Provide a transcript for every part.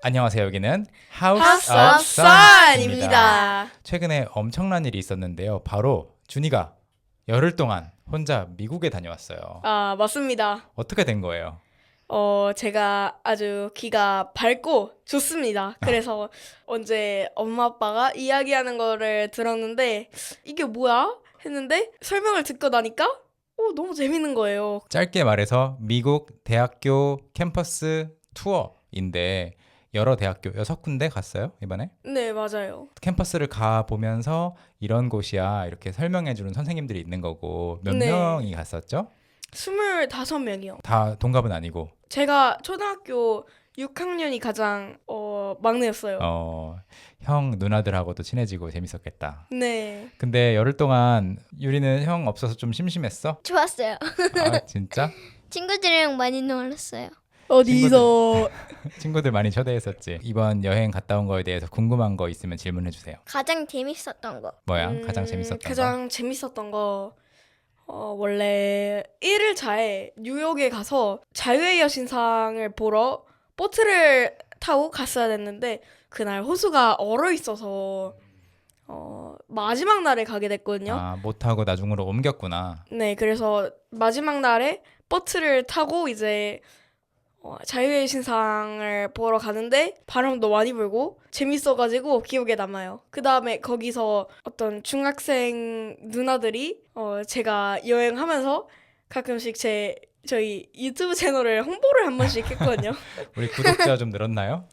안녕하세요. 여기는 House House of of Sun입니다. Sun입니다. 최근에 엄청난 일이 있었는데요. 바로 준이가 열흘 동안 혼자 미국에 다녀왔어요. 아, 맞습니다. 어떻게 된 거예요? 제가 아주 기가 밝고 좋습니다. 그래서 언제 엄마 아빠가 이야기하는 거를 들었는데 이게 뭐야? 했는데 설명을 듣고 나니까 너무 재밌는 거예요. 짧게 말해서 미국 대학교 캠퍼스 투어인데 여러 대학교 6군데 갔어요, 이번에? 네, 맞아요. 캠퍼스를 가보면서 이런 곳이야 이렇게 설명해주는 선생님들이 있는 거고 몇 네. 명이 갔었죠? 25명이요. 다 동갑은 아니고 제가 초등학교 6학년이 가장 막내였어요. 형 누나들하고도 친해지고 재밌었겠다. 네. 근데 열흘 동안 유리는 형 없어서 좀 심심했어? 좋았어요. 아 진짜? 친구들이랑 많이 놀았어요. 어디서 친구들 많이 초대했었지. 이번 여행 갔다 온 거에 대해서 궁금한 거 있으면 질문해 주세요. 가장 재밌었던 거. 뭐야? 가장 재밌었던 거? 가장 재밌었던 거 원래 1일차에 뉴욕에 가서 자유의 여신상을 보러 보트를 타고 갔어야 됐는데 그날 호수가 얼어 있어서 마지막 날에 가게 됐거든요. 아, 못 타고 나중으로 옮겼구나. 네, 그래서 마지막 날에 보트를 타고 이제 자유의 신상을 보러 가는데 바람도 많이 불고 재밌어가지고 기억에 남아요. 그 다음에 거기서 어떤 중학생 누나들이 제가 여행하면서 가끔씩 저희 유튜브 채널을 홍보를 한 번씩 했거든요. 우리 구독자 좀 늘었나요?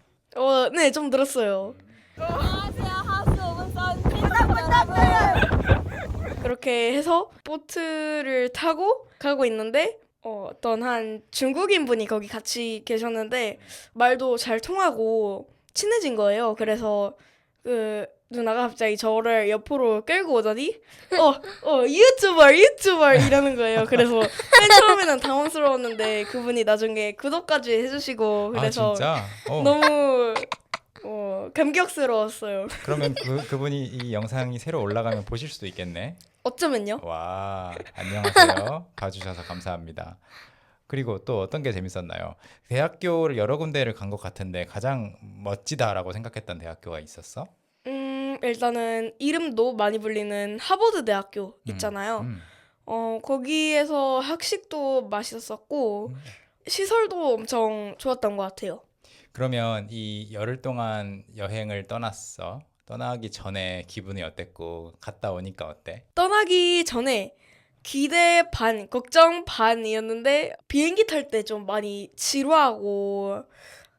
네, 좀 들었어요. 그렇게 해서 보트를 타고 가고 있는데 어떤 한 중국인 분이 거기 같이 계셨는데 말도 잘 통하고 친해진 거예요. 그래서 그 누나가 갑자기 저를 옆으로 끌고 오더니 유튜버 이러는 거예요. 그래서 맨 처음에는 당황스러웠는데 그분이 나중에 구독까지 해주시고 그래서 아 진짜? 너무 감격스러웠어요. 그러면 그분이 이 영상이 새로 올라가면 보실 수도 있겠네. 어쩌면요? 와, 안녕하세요. 봐주셔서 감사합니다. 그리고 또 어떤 게 재밌었나요? 대학교를 여러 군데를 간 것 같은데 가장 멋지다라고 생각했던 대학교가 있었어? 일단은 이름도 많이 불리는 하버드 대학교 있잖아요. 음. 거기에서 학식도 맛있었고 시설도 엄청 좋았던 것 같아요. 그러면 이 열흘 동안 여행을 떠났어. 떠나기 전에 기분이 어땠고 갔다 오니까 어때? 떠나기 전에 기대 반, 걱정 반이었는데 비행기 탈 때 좀 많이 지루하고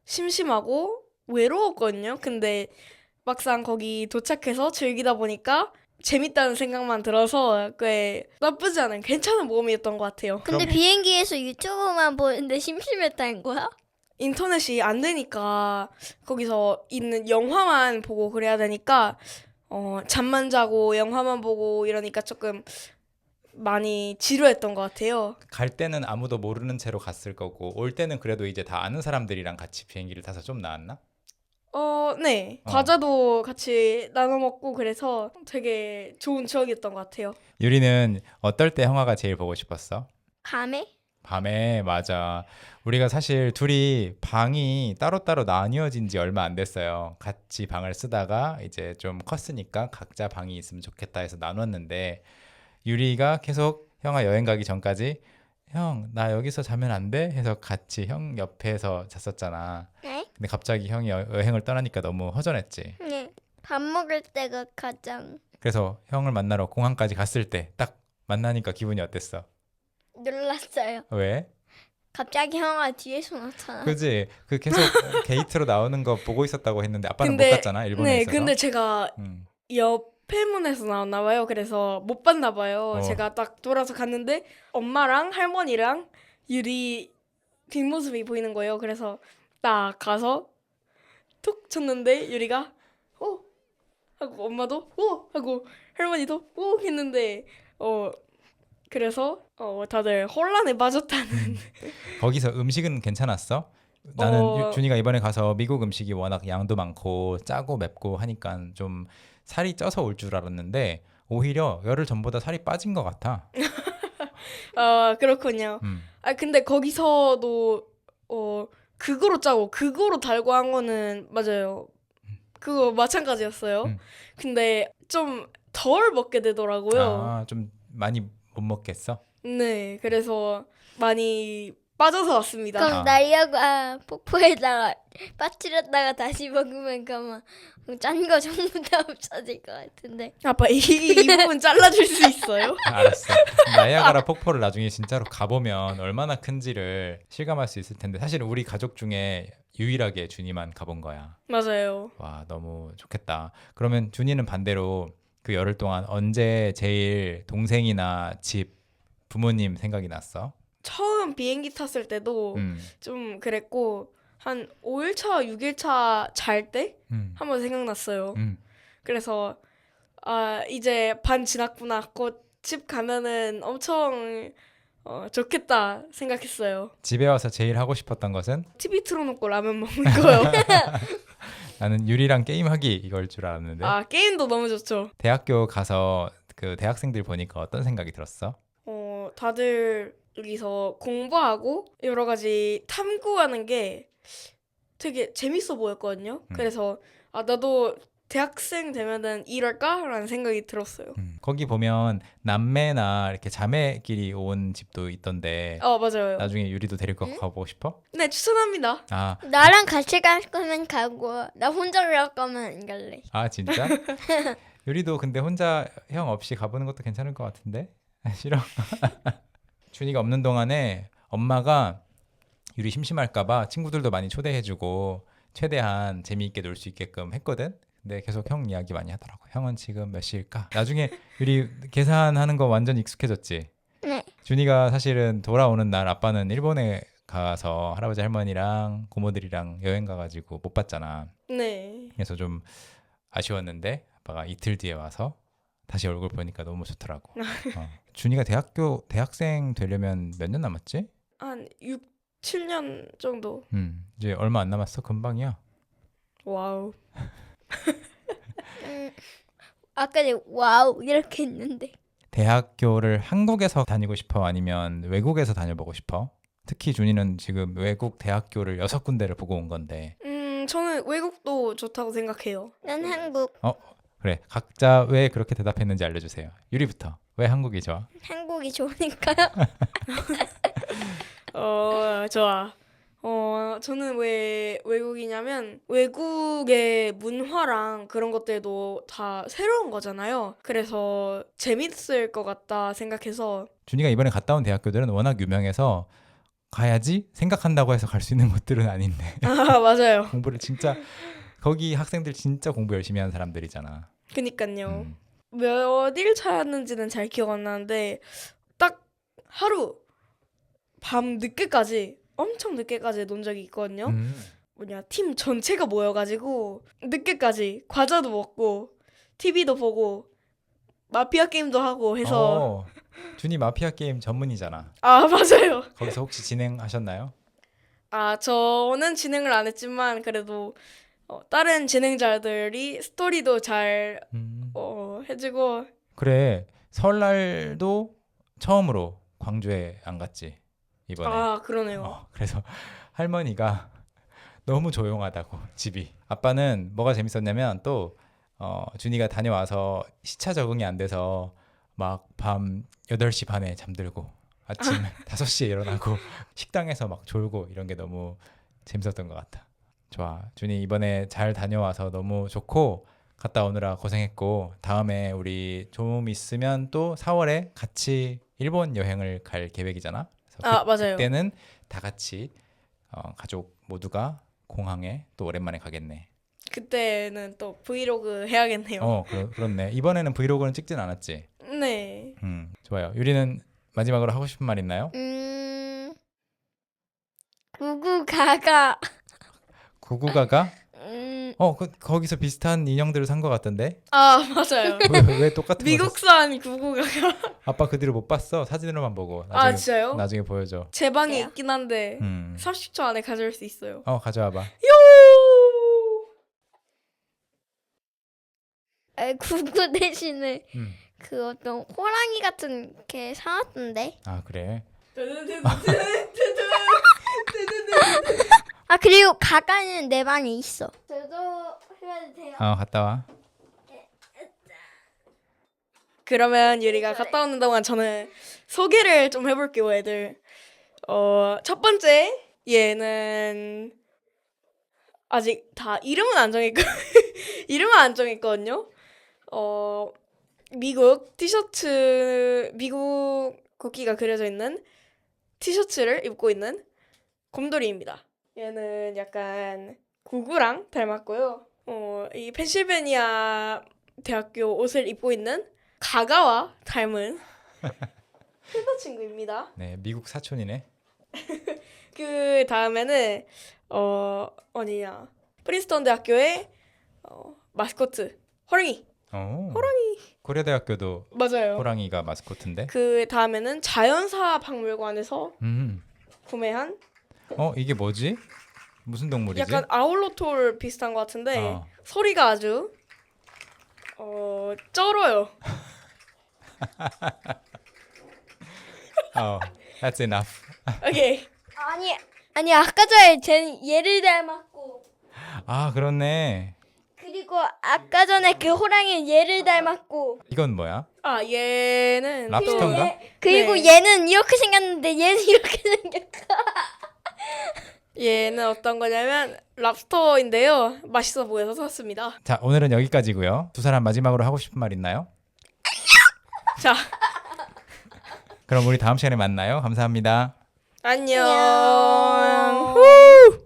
심심하고 외로웠거든요. 근데 막상 거기 도착해서 즐기다 보니까 재밌다는 생각만 들어서 꽤 나쁘지 않은 괜찮은 모험이었던 것 같아요. 근데 그럼- 비행기에서 유튜브만 보는데 심심했다는 거야? 인터넷이 안 되니까 거기서 있는 영화만 보고 그래야 되니까 잠만 자고 영화만 보고 이러니까 조금 많이 지루했던 것 같아요. 갈 때는 아무도 모르는 채로 갔을 거고 올 때는 그래도 이제 다 아는 사람들이랑 같이 비행기를 타서 좀 나았나? 네. 어. 과자도 같이 나눠 먹고 그래서 되게 좋은 추억이었던 것 같아요. 유리는 어떨 때 형아가 제일 보고 싶었어? 밤에? 밤에 맞아. 우리가 사실 둘이 방이 따로따로 나뉘어진 지 얼마 안 됐어요. 같이 방을 쓰다가 이제 좀 컸으니까 각자 방이 있으면 좋겠다 해서 나눴는데 유리가 계속 형아 여행 가기 전까지 형, 나 여기서 자면 안 돼? 해서 같이 형 옆에서 잤었잖아. 네? 근데 갑자기 형이 여행을 떠나니까 너무 허전했지. 네. 밥 먹을 때가 가장 그래서 형을 만나러 공항까지 갔을 때 딱 만나니까 기분이 어땠어? 놀랐어요. 왜? 갑자기 형아 뒤에서 나타나. 그지? 그 계속 게이트로 나오는 거 보고 있었다고 했는데 아빠는 근데- 못 갔잖아. 일본에 네, 있어서. 근데 제가 옆에 문에서 나왔나 봐요. 그래서 못 봤나 봐요. 제가 딱 돌아서 갔는데 엄마랑 할머니랑 유리 뒷모습이 보이는 거예요. 그래서 딱 가서 툭 쳤는데 유리가 오 하고 엄마도 오 하고 할머니도 오 했는데 그래서 다들 혼란에 빠졌다는. 거기서 음식은 괜찮았어? 나는 어. 준이가 이번에 가서 미국 음식이 워낙 양도 많고 짜고 맵고 하니까 좀 살이 쪄서 올 줄 알았는데 오히려 열흘 전보다 살이 빠진 것 같아. 그렇군요. 음. 근데 거기서도 그거로 짜고 그거로 달고 한 거는 맞아요. 그거 마찬가지였어요. 근데 좀 덜 먹게 되더라고요. 아, 좀 많이 못 먹겠어? 네, 그래서 많이 빠져서 왔습니다. 그럼 아. 나리아가 폭포에다가 빠뜨렸다가 다시 먹으면 그만 짠 거 전부 다 없어질 것 같은데. 아빠 이 부분 잘라줄 수 있어요? 알았어. 나이아가라 폭포를 나중에 진짜로 가보면 얼마나 큰지를 실감할 수 있을 텐데 사실 우리 가족 중에 유일하게 준이만 가본 거야. 맞아요. 와, 너무 좋겠다. 그러면 준이는 반대로 그 열흘 동안 언제 제일 동생이나 집, 부모님 생각이 났어? 처음 비행기 탔을 때도 좀 그랬고 한 5일차, 6일차 잘 때 한번 생각났어요. 그래서 아 이제 반 지났구나. 곧 집 가면은 엄청 좋겠다 생각했어요. 집에 와서 제일 하고 싶었던 것은? TV 틀어놓고 라면 먹는 거요. 나는 유리랑 게임하기 이걸 줄 알았는데 아 게임도 너무 좋죠. 대학교 가서 그 대학생들 보니까 어떤 생각이 들었어? 다들 여기서 공부하고 여러 가지 탐구하는 게 되게 재밌어 보였거든요. 그래서 아 나도 대학생 되면은 이럴까라는 생각이 들었어요. 거기 보면 남매나 이렇게 자매끼리 온 집도 있던데 맞아요. 나중에 유리도 데리고 가보고 싶어? 네 추천합니다. 아, 나랑 같이 갈 거면 가고 나 혼자 갈 거면 안 갈래. 아 진짜? 유리도 근데 혼자 형 없이 가보는 것도 괜찮을 것 같은데? 싫어? 준이가 없는 동안에 엄마가 유리 심심할까봐 친구들도 많이 초대해주고 최대한 재미있게 놀 수 있게끔 했거든? 근데 계속 형 이야기 많이 하더라고. 형은 지금 몇 시일까? 나중에 유리 계산하는 거 완전 익숙해졌지? 네. 준이가 사실은 돌아오는 날 아빠는 일본에 가서 할아버지 할머니랑 고모들이랑 여행 가가지고 못 봤잖아. 네. 그래서 좀 아쉬웠는데 아빠가 이틀 뒤에 와서 다시 얼굴 보니까 너무 좋더라고. 준이가 대학생 되려면 몇 년 남았지? 한 6, 7년 정도. 이제 얼마 안 남았어. 금방이야. 와우. 아까 와우 이렇게 했는데. 대학교를 한국에서 다니고 싶어? 아니면 외국에서 다녀보고 싶어? 특히 준이는 지금 외국 대학교를 6군데를 보고 온 건데 저는 외국도 좋다고 생각해요. 난 한국. 그래, 각자 왜 그렇게 대답했는지 알려주세요. 유리부터. 왜 한국이 좋아? 한국이 좋으니까요. 좋아. 저는 왜 외국이냐면 외국의 문화랑 그런 것들도 다 새로운 거잖아요. 그래서 재밌을 것 같다 생각해서 준이가 이번에 갔다 온 대학교들은 워낙 유명해서 가야지 생각한다고 해서 갈 수 있는 곳들은 아닌데 아 맞아요. 공부를 진짜 거기 학생들 진짜 공부 열심히 하는 사람들이잖아. 그니까요. 몇 일 차였는지는 잘 기억 안 나는데 딱 하루 밤 늦게까지 엄청 늦게까지 논 적이 있거든요. 팀 전체가 모여가지고 늦게까지 과자도 먹고 TV도 보고 마피아 게임도 하고 해서 준이 마피아 게임 전문이잖아. 아 맞아요. 거기서 혹시 진행하셨나요? 아 저는 진행을 안 했지만 그래도 다른 진행자들이 스토리도 잘 해주고 그래, 설날도 처음으로 광주에 안 갔지 이번에. 아 그러네요. 그래서 할머니가 너무 조용하다고 집이. 아빠는 뭐가 재밌었냐면 또 준이가 다녀와서 시차 적응이 안 돼서 막 밤 8시 반에 잠들고 아침 5시에 일어나고 식당에서 막 졸고 이런 게 너무 재밌었던 것 같아. 좋아, 준이 이번에 잘 다녀와서 너무 좋고 갔다 오느라 고생했고 다음에 우리 좀 있으면 또 4월에 같이 일본 여행을 갈 계획이잖아. 그래서 맞아요. 그때는 다 같이 가족 모두가 공항에 또 오랜만에 가겠네. 그때는 또 브이로그 해야겠네요. 그렇네. 이번에는 브이로그는 찍진 않았지? 네. 좋아요. 유리는 마지막으로 하고 싶은 말 있나요? 구구가가. 구구가가? 거기서 비슷한 인형들을 산 것 같던데? 아 맞아요. 왜 똑같은 거 샀어? 미국산 구구가가. 아빠 그 뒤로 못 봤어. 사진으로만 보고. 아 진짜요? 나중에 보여줘. 제 방에 그래요? 있긴 한데 30초 안에 가져올 수 있어요. 가져와봐. 요! 구구 대신에 음. 그 어떤 호랑이 같은 게 사왔던데. 아 그래? 아 그리고 가까이는 내 방에 있어. 저도 해야 돼요. 갔다 와. 그러면 유리가 갔다 오는 동안 저는 소개를 좀 해볼게요, 애들. 첫 번째 얘는 아직 다 이름은 안 정했고 이름은 안 정했거든요. 미국 티셔츠, 미국 국기가 그려져 있는 티셔츠를 입고 있는 곰돌이입니다. 얘는 약간 구구랑 닮았고요. 이 펜실베니아 대학교 옷을 입고 있는 가가와 닮은 힐러 친구입니다. 네, 미국 사촌이네. 그 다음에는 어디냐, 프린스턴 대학교의 마스코트 호랑이. 호랑이. 고려대학교도 맞아요. 호랑이가 마스코트인데. 그 다음에는 자연사 박물관에서 음. 구매한 이게 뭐지? 무슨 동물이지? 약간 아울로톨 비슷한 것 같은데 어. 소리가 아주 쩔어요. That's enough. 오케이. 아니 아까 전에 쟤는 얘를 닮았고 그렇네. 그리고 아까 전에 그 호랑이는 얘를 닮았고 이건 뭐야? 얘는 랍스터인가? 그리고 네. 얘는 이렇게 생겼는데 얘는 이렇게 생겼어. 얘는 어떤 거냐면 랍스터인데요. 맛있어 보여서 샀습니다. 자, 오늘은 여기까지고요. 두 사람 마지막으로 하고 싶은 말 있나요? 자, 그럼 우리 다음 시간에 만나요. 감사합니다. 안녕. 안녕. 후!